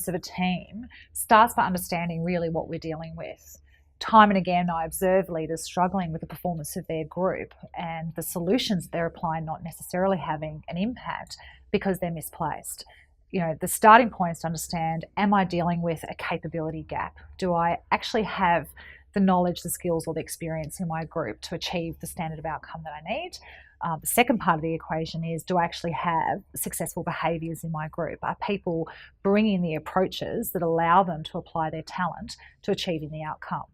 performance of a team starts by understanding really what we're dealing with. Time and again, I observe leaders struggling with the performance of their group and the solutions they're applying not necessarily having an impact because they're misplaced. The starting point is to understand, am I dealing with a capability gap? Do I actually have the knowledge, the skills, or the experience in my group to achieve the standard of outcome that I need? The second part of the equation is, do I actually have successful behaviours in my group? Are people bringing the approaches that allow them to apply their talent to achieving the outcome?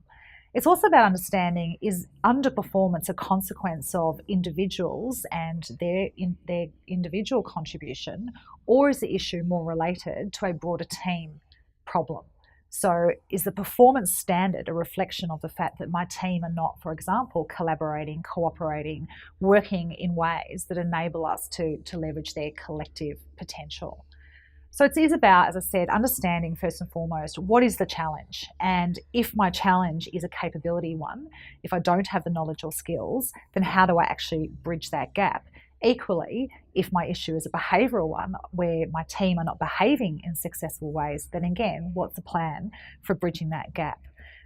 It's also about understanding, is underperformance a consequence of individuals and their individual contribution, or is the issue more related to a broader team problem? So is the performance standard a reflection of the fact that my team are not, for example, collaborating, cooperating, working in ways that enable us to leverage their collective potential? So it is about, as I said, understanding first and foremost, what is the challenge? And if my challenge is a capability one, if I don't have the knowledge or skills, then how do I actually bridge that gap? Equally, if my issue is a behavioural one where my team are not behaving in successful ways, then again, what's the plan for bridging that gap?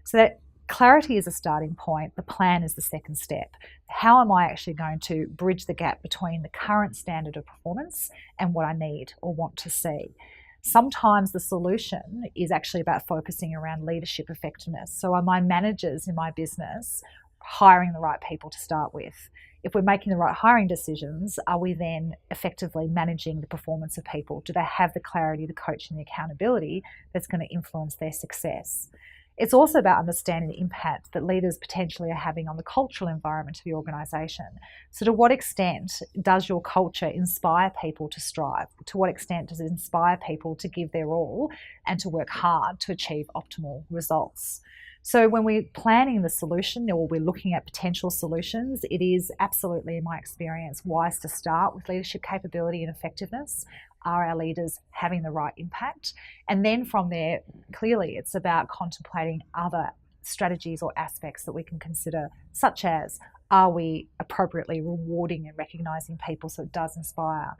So that clarity is a starting point. The plan is the second step. How am I actually going to bridge the gap between the current standard of performance and what I need or want to see? Sometimes the solution is actually about focusing around leadership effectiveness. So are my managers in my business hiring the right people to start with? If we're making the right hiring decisions, are we then effectively managing the performance of people? Do they have the clarity, the coaching, the accountability that's going to influence their success? It's also about understanding the impact that leaders potentially are having on the cultural environment of the organisation. So to what extent does your culture inspire people to strive? To what extent does it inspire people to give their all and to work hard to achieve optimal results? So when we're planning the solution or we're looking at potential solutions, it is absolutely, in my experience, wise to start with leadership capability and effectiveness. Are our leaders having the right impact? And then from there, clearly, it's about contemplating other strategies or aspects that we can consider, such as, are we appropriately rewarding and recognising people so it does inspire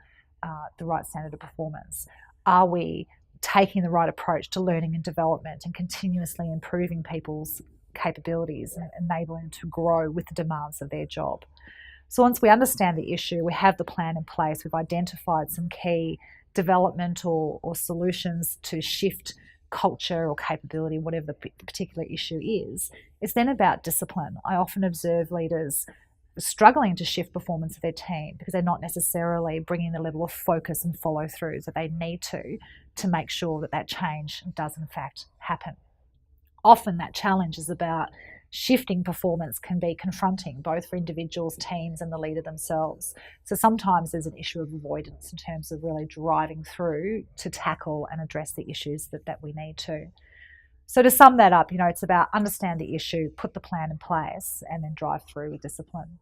the right standard of performance? Are we taking the right approach to learning and development and continuously improving people's capabilities and enabling them to grow with the demands of their job? So once we understand the issue, we have the plan in place, we've identified some key developmental or solutions to shift culture or capability, whatever the particular issue is, it's then about discipline. I often observe leaders struggling to shift performance of their team because they're not necessarily bringing the level of focus and follow through that they need to make sure that that change does in fact happen. Often that challenge is about shifting performance can be confronting, both for individuals, teams, and the leader themselves. So sometimes there's an issue of avoidance in terms of really driving through to tackle and address the issues that we need to. So to sum that up, it's about understand the issue, put the plan in place, and then drive through with discipline.